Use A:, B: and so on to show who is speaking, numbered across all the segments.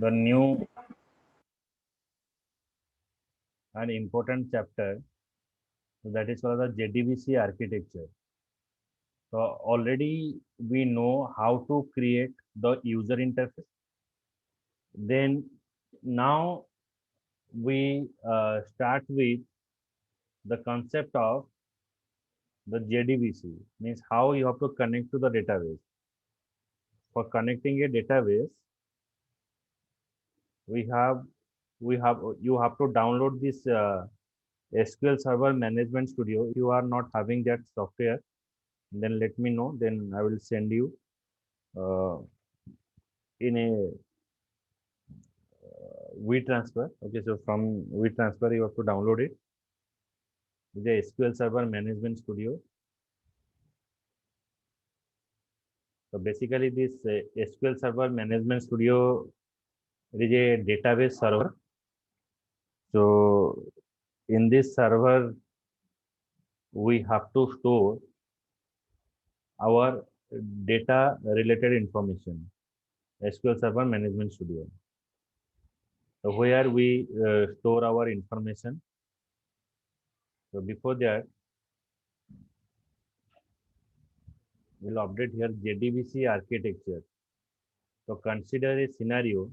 A: the new and important chapter that is called the JDBC architecture. So already we know how to create the user interface. Then now we start with the concept of the JDBC, means how you have to connect to the database. For connecting a database, we have you have to download this SQL Server Management Studio. If you are not having that software, then let me know. Then I will send you uh, in a WeTransfer. Okay, so from WeTransfer you have to download it. The SQL Server Management Studio. So basically, this SQL Server Management Studio is a database server. So in this server, we have to store our data related information. SQL Server Management Studio, where we store our information. So before that, we'll update here JDBC architecture. So consider a scenario.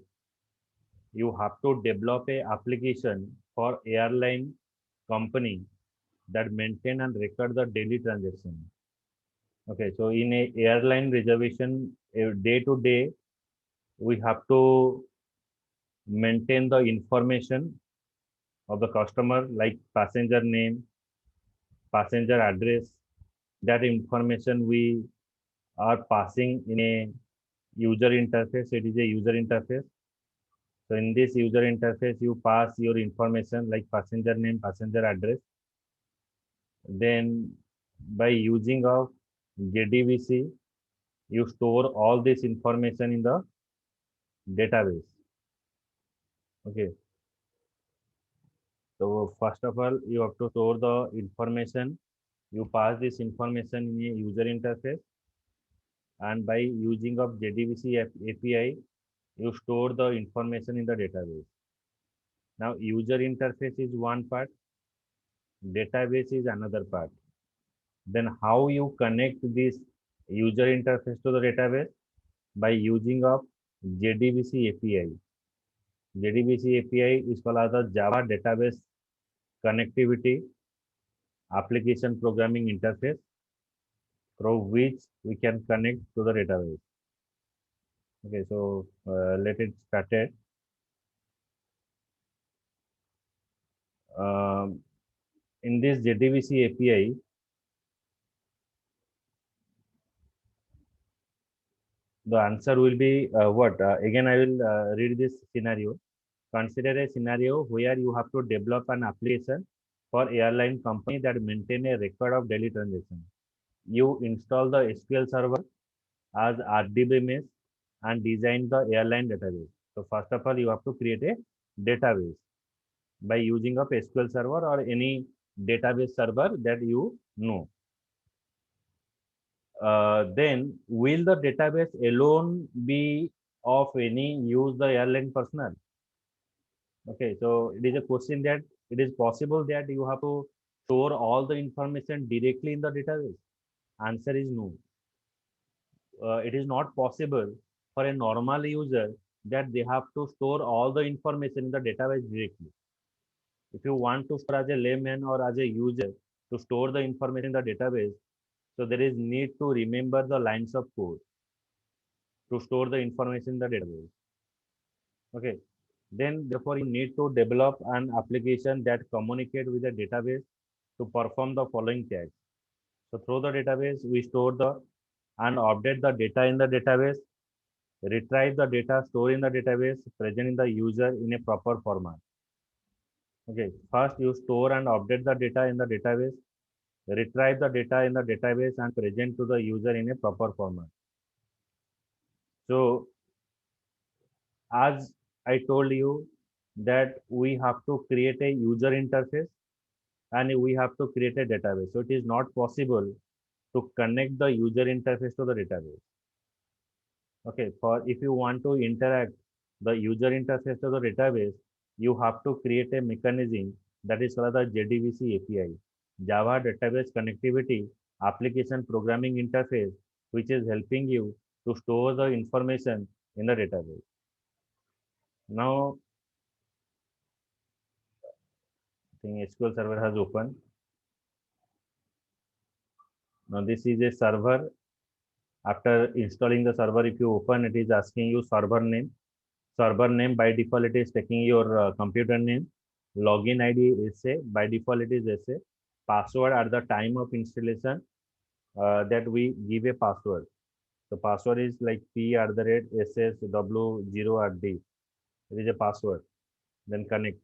A: You have to develop a application for airline company that maintain and record the daily transaction. Okay, so in a airline reservation, day to day, we have to maintain the information of the customer like passenger name, passenger address. That information we are passing in a user interface. It is a user interface. So in this user interface, you pass your information like passenger name, passenger address. Then by using of JDBC, you store all this information in the database. Okay. So first of all, you have to store the information. You pass this information in a user interface, and by using of JDBC API, you store the information in the database. Now, user interface is one part, database is another part. Then how you connect this user interface to the database? By using of JDBC API. JDBC API is called as the Java Database Connectivity Application Programming Interface, through which we can connect to the database. Okay, so let it started. Um, in this JDBC API, the answer will be what? Again, I will read this scenario. Consider a scenario where you have to develop an application for airline company that maintain a record of daily transaction. You install the SQL Server as RDBMS and design the airline database. So first of all, you have to create a database by using of SQL Server or any database server that you know. Then will the database alone be of any use the airline personnel? Okay, so it is a question that it is possible that you have to store all the information directly in the database. Answer is no. It is not possible for a normal user that they have to store all the information in the database directly. If you want to store as a layman or as a user to store the information in the database, so there is need to remember the lines of code to store the information in the database. Okay. Then therefore you need to develop an application that communicate with the database to perform the following tasks. So through the database, we store the and update the data in the database, retrieve the data stored in the database, present in the user in a proper format. Okay, first you store and update the data in the database, retrieve the data in the database and present to the user in a proper format. So as I told you that we have to create a user interface and we have to create a database. So it is not possible to connect the user interface to the database. Okay, for if you want to interact the user interface to the database, you have to create a mechanism that is called the JDBC API, Java Database Connectivity Application Programming Interface, which is helping you to store the information in the database. Now, I think SQL Server has opened. Now, this is a server. After installing the server, if you open, it is asking you server name. Server name by default it is taking your computer name. Login ID SA, by default it is SA. Password at the time of installation, that we give a password. The password is like p@ssw0@d. It is a password. Then connect.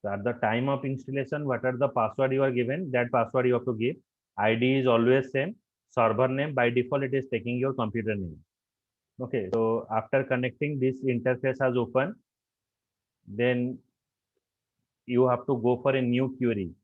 A: So at the time of installation, what are the password you are given? That password you have to give. ID is always same. Server name by default it is taking your computer name. Okay, so after connecting, this interface has opened. Then you have to go for a new query.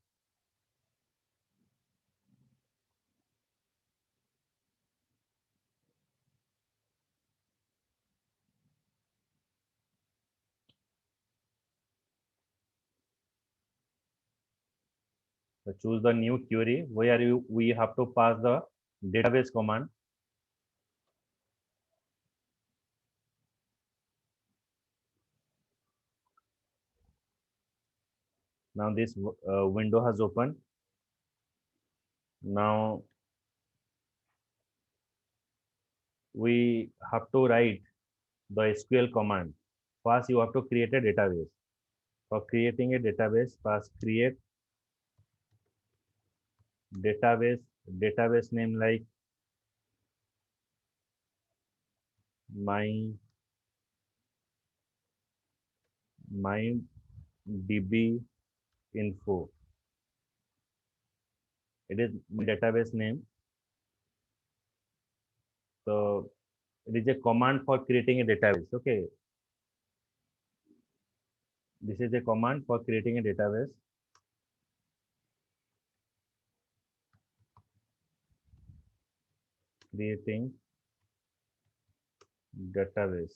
A: So choose the new query where we have to pass the database command. Now this window has opened. Now we have to write the SQL command. First, you have to create a database. For creating a database, first create database name like my DB info. It is my database name. So it is a command for creating a database. Okay. This is a command for creating a database. Creating database.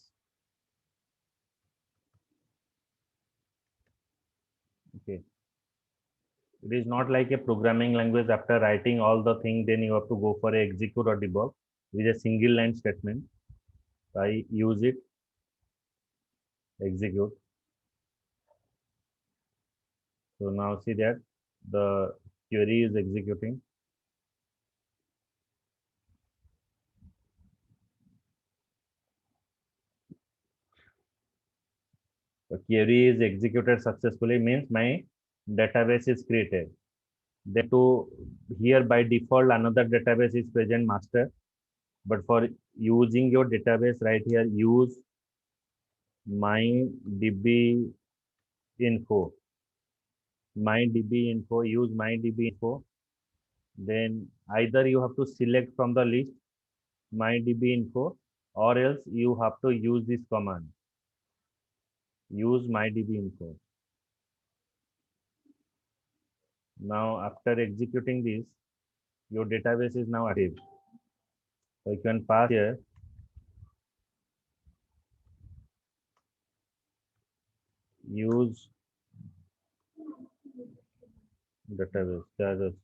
A: Okay. It is not like a programming language. After writing all the thing, then you have to go for a execute or debug. It is a single line statement. I use it, execute. So now see that the query is executing. The query is executed successfully means my database is created. Then to here by default another database is present master. But for using your database right here, use my DB info. My DB info, use my DB info. Then either you have to select from the list my DB info, or else you have to use this command. Use my DB info. Now after executing this, your database is now active. So you can pass here. Use database.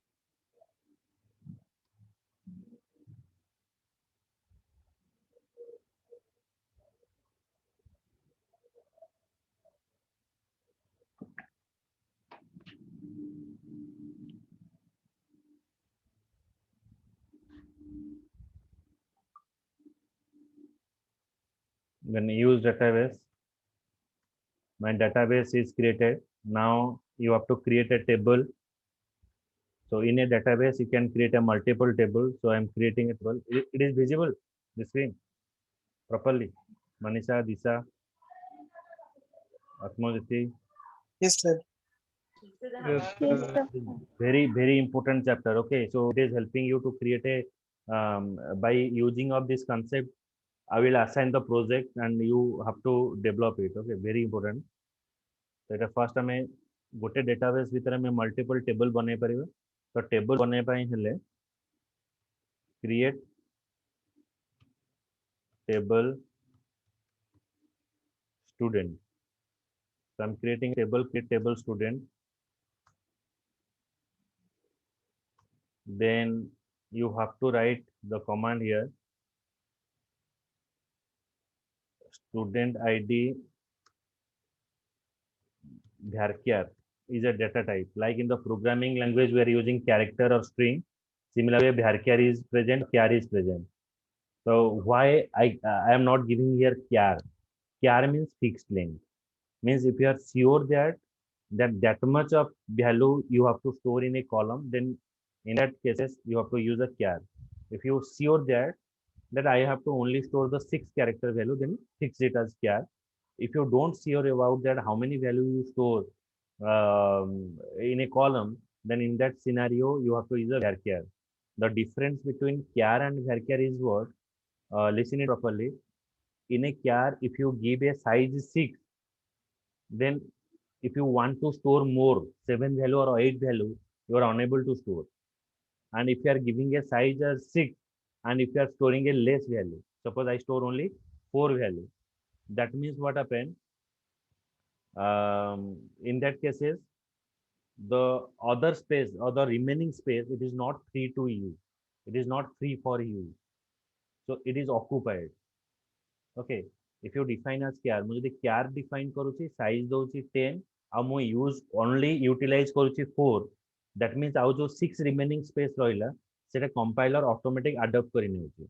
A: When you use database, my database is created. Now you have to create a table. So in a database, you can create a multiple table. So I'm creating a table. It is visible, the screen, properly. Manisha, Disha, Atmajiti.
B: Yes, sir.
C: Yes,
D: Yes,
C: sir.
D: sir.
A: Very, very important chapter. Okay, so it is helping you to create a, by using of this concept, I will assign the project and you have to develop it. Okay, very important. So the first time गोटे database भितर में multiple table बनै परिबे तो table बनै पई हेले create table student. So I'm creating a table, create table student. Then you have to write the command here, student ID varchar is a data type. Like in the programming language, we are using character or string. Similarly, varchar is present, char is present. So why I am not giving here char? Char means fixed length. Means if you are sure that much of value you have to store in a column, then in that cases you have to use a char. If you sure that I have to only store the 6 character value, then fix it as char. If you don't sure about that how many value you store in a column, then in that scenario you have to use a varchar. The difference between char and varchar is what? Listen it properly. In a char, if you give a size 6, then if you want to store more 7 value or 8 value, you are unable to store. And if you are giving a size as 6 and if you are storing a less value, suppose I store only 4 value, that means what happened, in that cases the other space or the remaining space, it is not free to use, it is not free for use, so it is occupied. Okay, if you define as char, ମୁଁ ଯଦି char define କରୁଛି size ଦଉଛି 10 ଆଉ ମୁଁ use only utilize କରୁଛି 4, that means ଆଉ ଯୋଉ 6 remaining space ରହିଲା ସେଟା compiler automatic adopt କରି ନେଉଛି,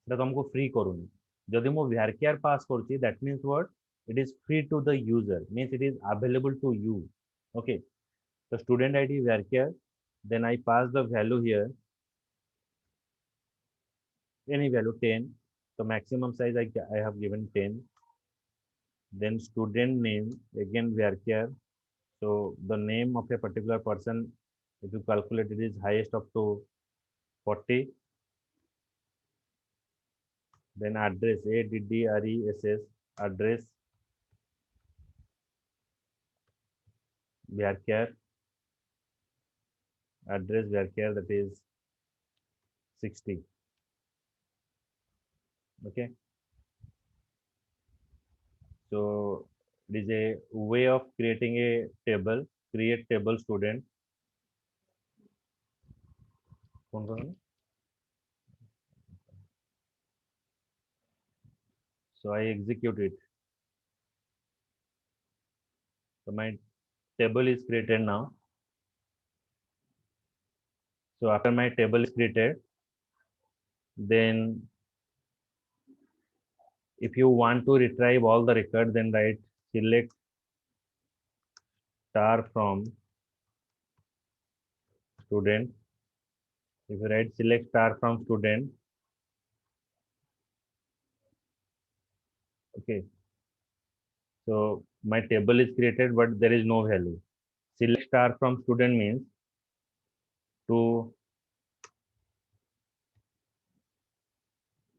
A: ସେଟା ତମକୁ free କରୁନି। ଯଦି ମୁଁ varchar pass କରୁଛି, that means what, it is free to the user, means it is available to you. Okay, so student id varchar, then I pass the value here, any value 10, so maximum size I have given 10. Then student name, again varchar, so the name of a particular person, if you calculate, it is highest up to 40. Then address, address, address varchar, address varchar, that is 60. Okay, so it is a way of creating a table. Create table student. So I execute it. So my table is created now. So after my table is created, then if you want to retrieve all the records, then write select star from student. If you write select star from student, okay, so my table is created, but there is no value. Select star from student means to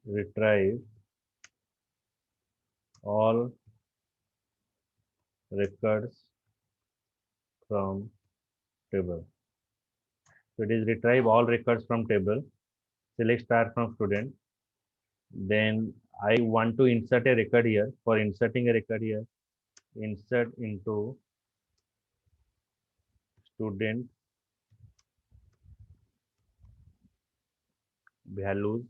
A: retrieve all records from table. So it is retrieve all records from table, select star from student. Then I want to insert a record here. For inserting a record here, insert into student values,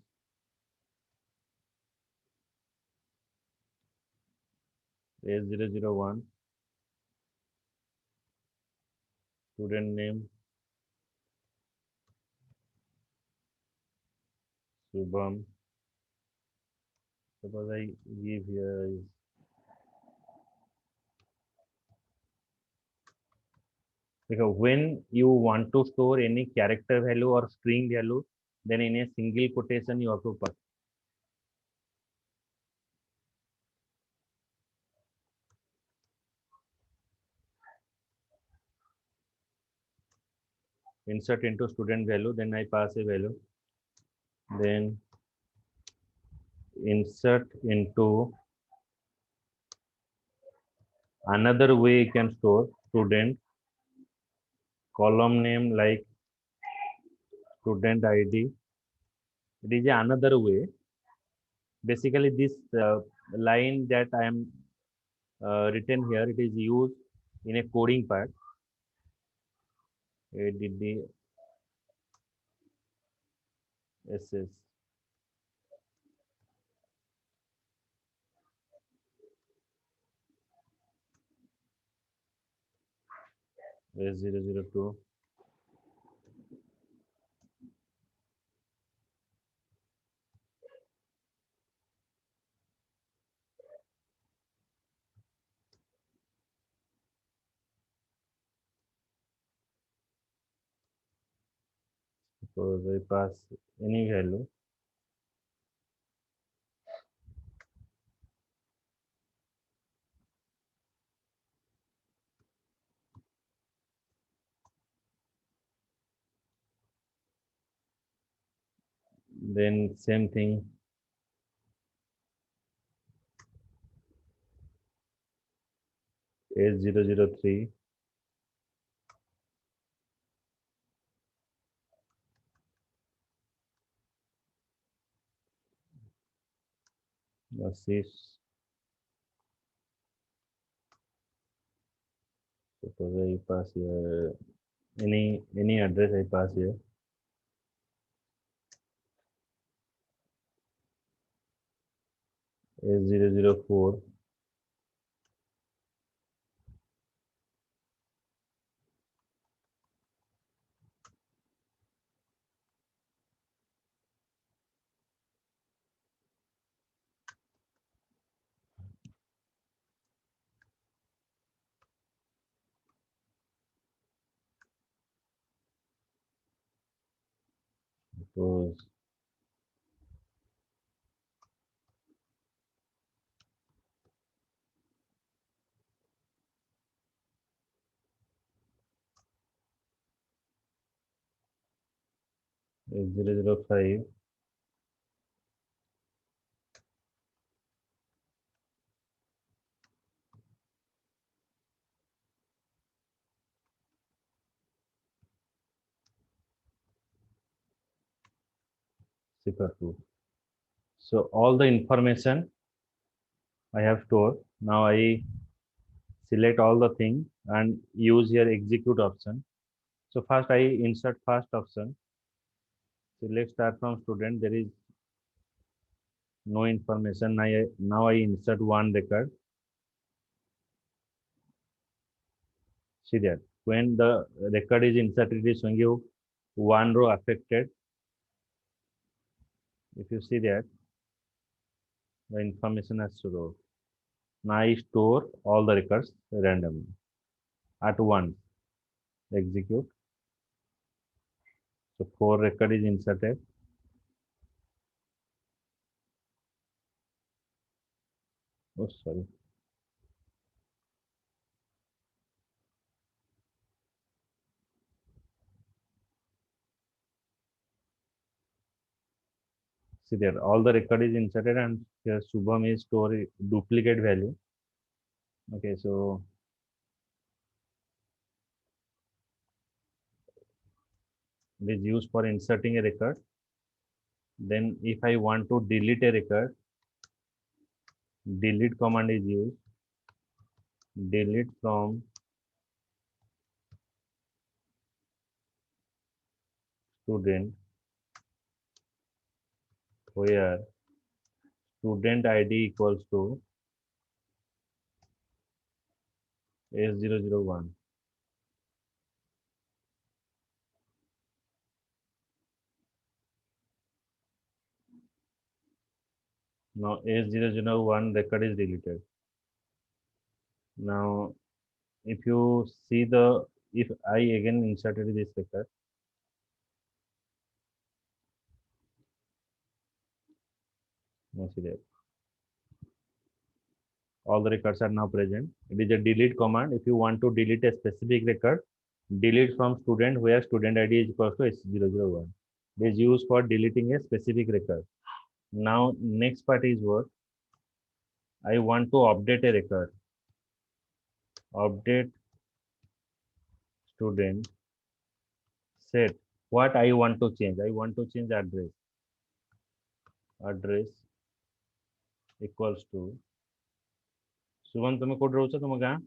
A: A001, student name Shubham. Suppose I give here is because when you want to store any character value or string value, then in a single quotation you have to put. Insert into student value, then I pass a value, then insert into another way you can store student column name like student ID. It is another way. Basically, this line that I am written here, it is used in a coding part. ADD SS. S002. So I pass any value. Then same thing. S003. Assist. Suppose I pass here any address I pass here. S004. Suppose S005. Zipper 2. So all the information I have stored. Now I select all the thing and use here execute option. So first I insert first option. So let's start from student. There is no information. Now I insert one record. See that when the record is inserted, it is showing you one row affected. If you see that the information has to row. Now I store all the records randomly at once. Execute. So 4 record is inserted. Oh, sorry. See there, all the record is inserted and here Shubham is storing duplicate value. Okay, so it is used for inserting a record. Then if I want to delete a record, delete command is used. Delete from student where student ID equals to S001. Now S001 record is deleted. Now if you see if I again inserted this record, now see there. All the records are now present. It is a delete command. If you want to delete a specific record, delete from student where student ID is equals to S001. It is used for deleting a specific record. Now next part is what? I want to update a record. Update student set what I want to change. I want to change address. Address equals to Suvan, तुम code रहो तुम गाँ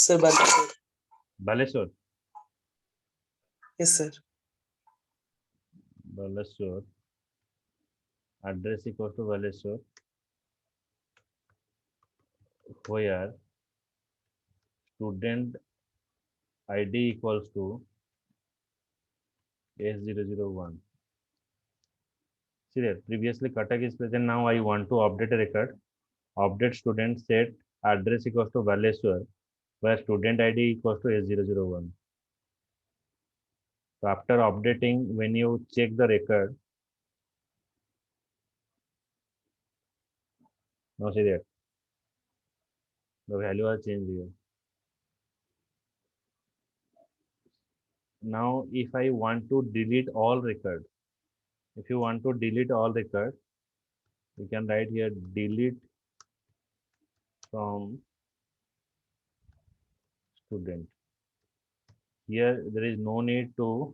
B: sir Baleshwar.
A: Baleshwar
B: Yes sir.
A: Baleshwar address equals to Baleshwar where student ID equals to S001. See there, previously Katak is present. Now I want to update a record. Update student set address equals to Baleshwar, where student ID equals to S001. So after updating, when you check the record, now see there, the value has changed here. Now, if I want to delete all records, if you want to delete all records, you can write here delete from student. Here there is no need to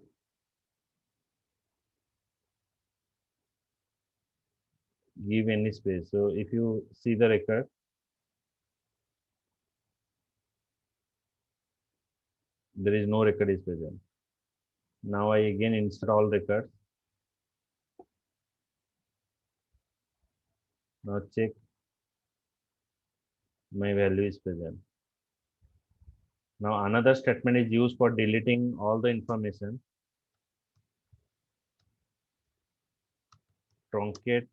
A: give any space. So if you see the record, there is no record is present. Now I again insert all records. Now check my value is present. Now another statement is used for deleting all the information. Truncate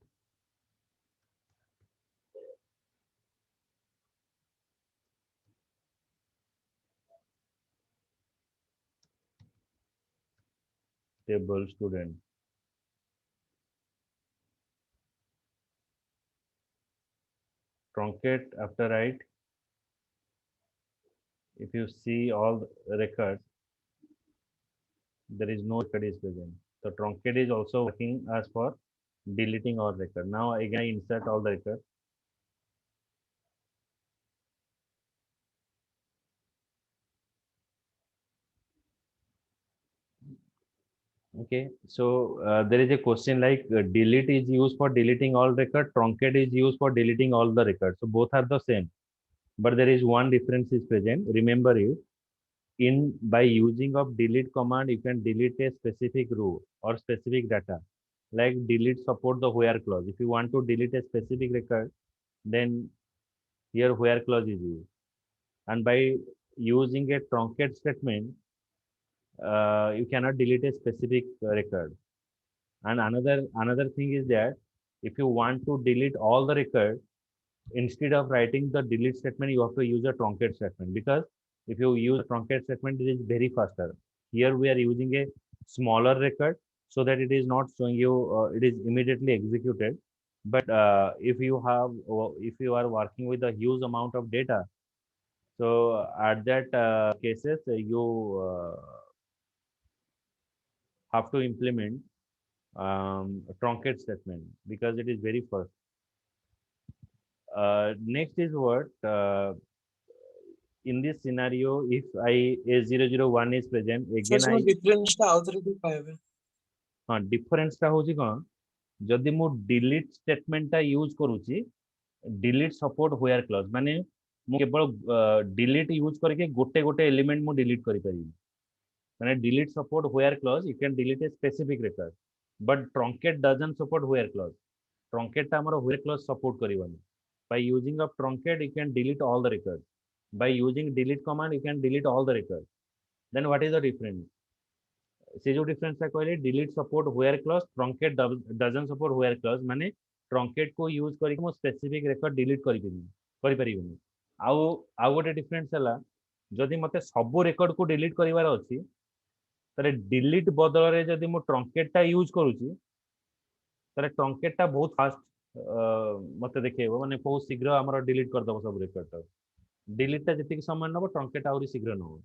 A: table student. Truncate after write. If you see all the records, there is no record is present. So truncate is also working as for deleting all record. Now again I insert all the records. Okay, so there is a question like delete is used for deleting all record, truncate is used for deleting all the records. So both are the same, but there is one difference is present. Remember you, in by using of delete command, you can delete a specific row or specific data. Like delete support the where clause. If you want to delete a specific record, then here where clause is used. And by using a truncate statement, you cannot delete a specific record. And another thing is that if you want to delete all the record, instead of writing the delete statement, you have to use a truncate statement, because if you use a truncate statement, it is very faster. Here we are using a smaller record so that it is not showing you, it is immediately executed. But if you are working with a huge amount of data, so at that cases, you have to implement a truncate statement because it is very fast. Next is what in this scenario, if I A001 is present, again
B: sir
A: I
B: difference टा आउथरे भी पाएबे.
A: difference टा होची कोन जदि मु delete statement टा use करूची delete support where clause माने मु केवल delete यूज करके गोटे गोटे एलिमेंट मु delete करि परिबी माने delete support where clause you can delete a specific record but truncate doesn't support where clause. Truncate टा हमरो where clause support करिवनी. By using of truncate you can delete all the records. By using delete command you can delete all the records. Then what is the difference? से जो difference है कहले delete support where clause, truncate doesn't support where clause माने truncate को use करके मो specific record delete करि परिबनी. आउ गोटे डिफरेंस हला जदि मते सब रिकॉर्ड को डिलीट करिवार अछि तरे डिलीट बदल रे जदि मो truncate टा यूज करूची तरे truncate टा बहुत फास्ट मते देखेबो माने बहुत शीघ्र हमर डिलीट कर दबो सब रिकॉर्ड टा. डिलीट टा जति समय नबो truncate आउरी शीघ्र नबो.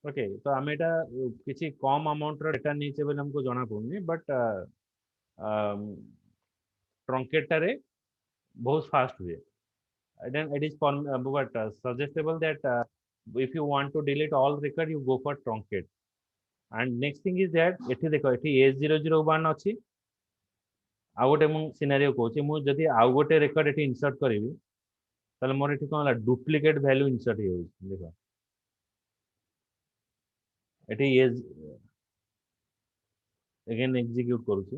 A: ओके तो आम एटा किसी कम अमाउंट रो डेटा नहीं चाहिए हमको जाना पड़नी बट ट्रंकेट रे बहुत फास्ट हुए. Then it is but suggested that if you want to delete all record, you go for truncate. And next thing is that एठी देखो एठी A001 अछि आ गोटे मु सिनेरियो कहूची मु जदि आ गोटे रेकर्ड एठी इंसर्ट करिवि ताले मोर एठी कोन होला डुप्लिकेट वैल्यू इंसर्ट हे देखो एठी ए अगेन एग्जीक्यूट करूची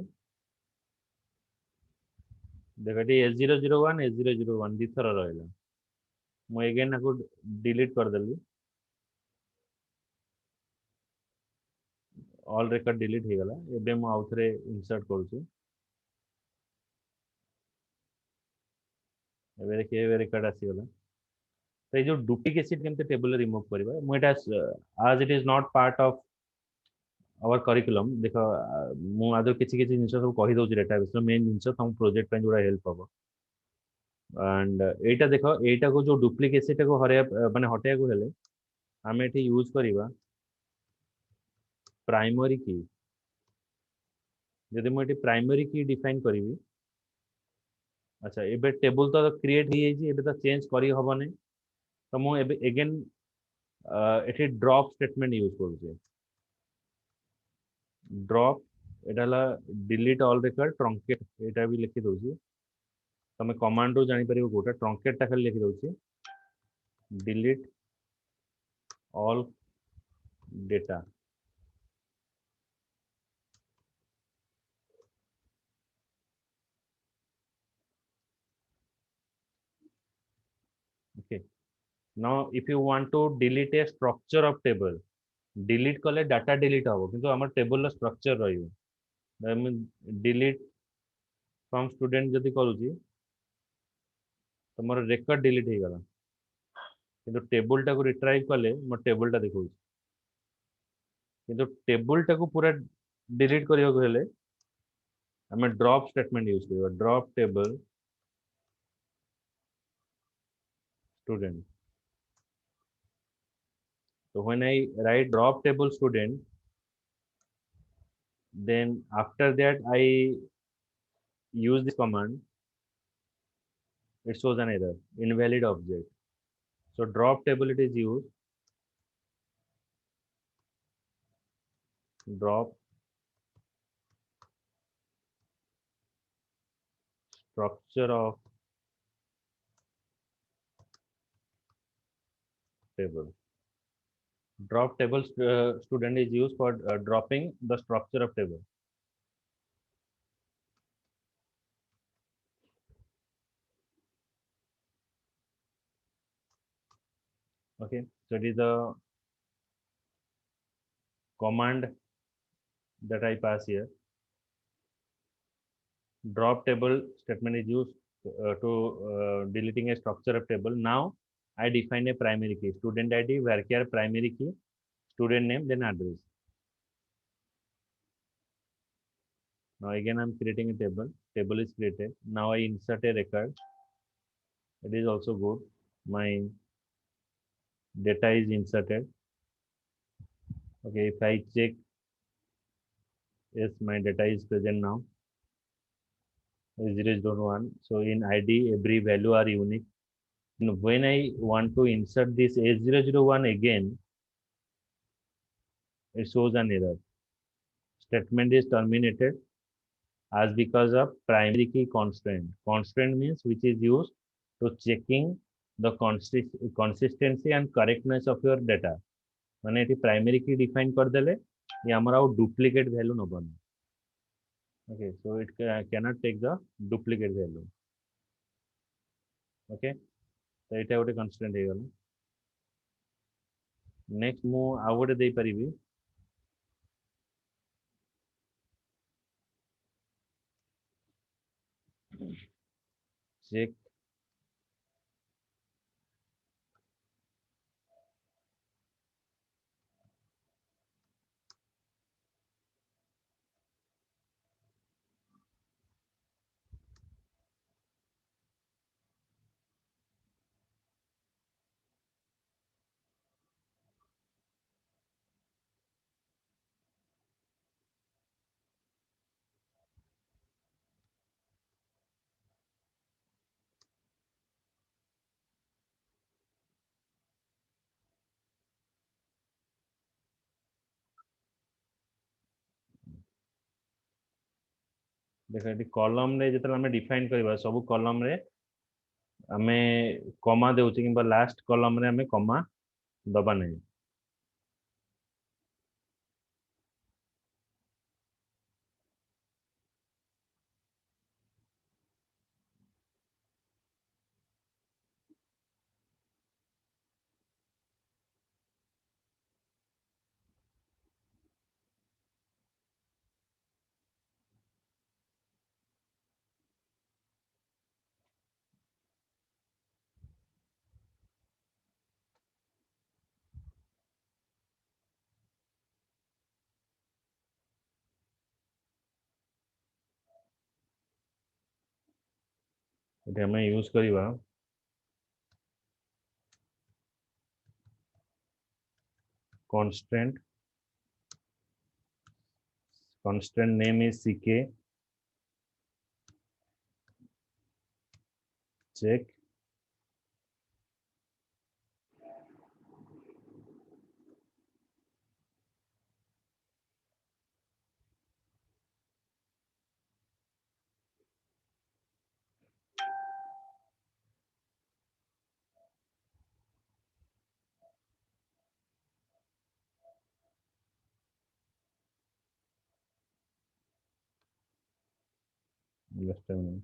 A: देखो एठी A001 A001 दी थरा रहला मु अगेन आको डिलीट कर देली ऑल रेकर्ड डिलीट हे गला एबे मु आउथरे इंसर्ट करूची एबे देखिए एबे रेकर्ड आसी गला तो जो डुप्लीकेट केमते टेबल रिमूव करबा मु एटा आज it is not part of our curriculum देखो मु आदर किछि किछि जिंस सब कहि दउछि डेटाबेस रो मेन जिंस हम प्रोजेक्ट पे जोड़ा हेल्प हबो एंड एटा देखो एटा को जो डुप्लीकेट को हरे माने हटेया को हेले हम एठी यूज करबा प्राइमरी की जदि मु एठी प्राइमरी की डिफाइन करबी अच्छा एबे टेबल तो क्रिएट हो जाइए एबे तो चेंज करी हबने तो मु एबे अगेन एठी ड्रॉप स्टेटमेंट यूज करूछे ड्रॉप एटा ला डिलीट ऑल रेकर्ड ट्रंकेट एटा भी लिखि दउछि तमे कमांड रो जानि परिबो कोटा ट्रंकेट टा खाली लिखि दउछि delete all data okay now if you want to delete a structure of table delete कले डाटा डिलीट हबो किंतु हमर टेबल ला स्ट्रक्चर रहिबो मैं डिलीट फ्रॉम स्टूडेंट जदि करूची तो मोर रेकर्ड डिलीट हे गला किंतु टेबल टा को रिट्राइव कले मोर टेबल टा देखौछि किंतु टेबल टा को पूरा डिलीट करियो हेले हमें ड्रॉप स्टेटमेंट यूज करियो drop table student so when I write drop table student then after that I use this command it shows an error invalid object so drop table it is used drop structure of table drop table student is used for dropping the structure of table okay so it is the command that I pass here drop table statement is used to deleting a structure of table now I define a primary key student id varchar primary key student name then address now again I'm creating a table is created now I insert a record it is also good my data is inserted okay if I check yes my data is present now 001 so in id every value are unique and when I want to insert this a001 again it shows an error statement is terminated as because of primary key constraint constraint means which is used to checking the consistency and correctness of your data माने eighty primary की define कर देले ये हमरा duplicate value न बने okay so it cannot take the duplicate value okay तो एटा गोटे कंस्ट्रेंट हे गला नेक्स्ट मु आ गोटे दे परिबी चेक देखो ये कॉलम रे जतले हमें डिफाइन करबा सब कॉलम रे हमें कॉमा देउची किबा लास्ट कॉलम रे हमें कॉमा दबा नहीं ये हमें यूज करबा constraint name is ck check just a minute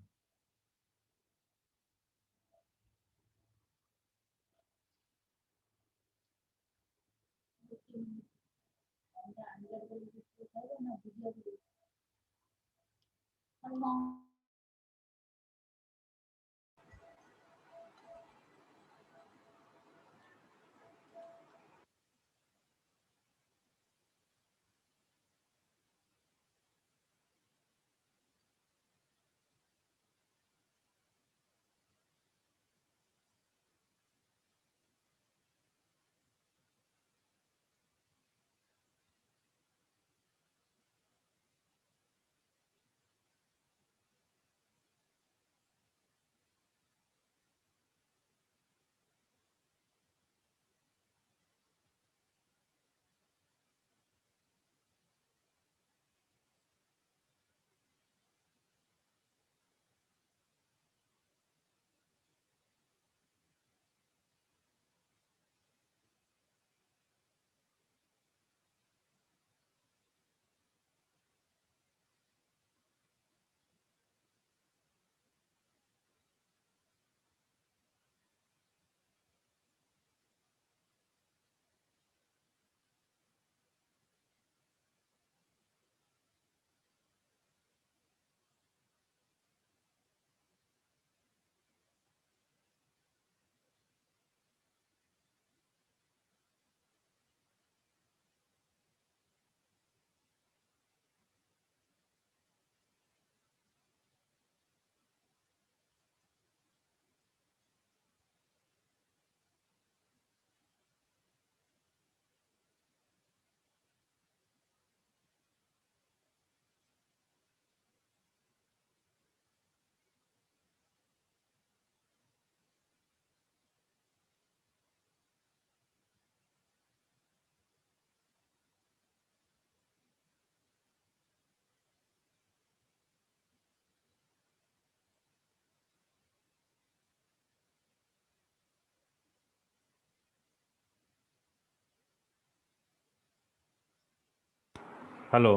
A: hello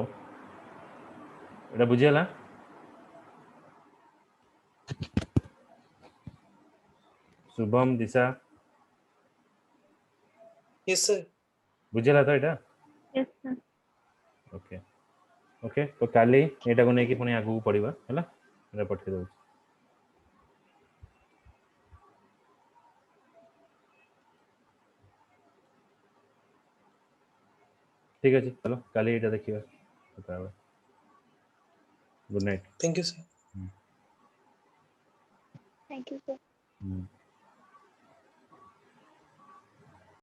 A: Etah बुझियला Shubham Disha
B: Yes, sir.
A: बुझियला तो एटा
C: Yes, sir.
A: ओके ओके तो काली एटा को नेकी पुनी आगु पड़िबा हैला एटा पठे दउ ठीक अछि चलो काली एटा देखिबा good night
B: Thank you, sir.
C: Thank you, sir.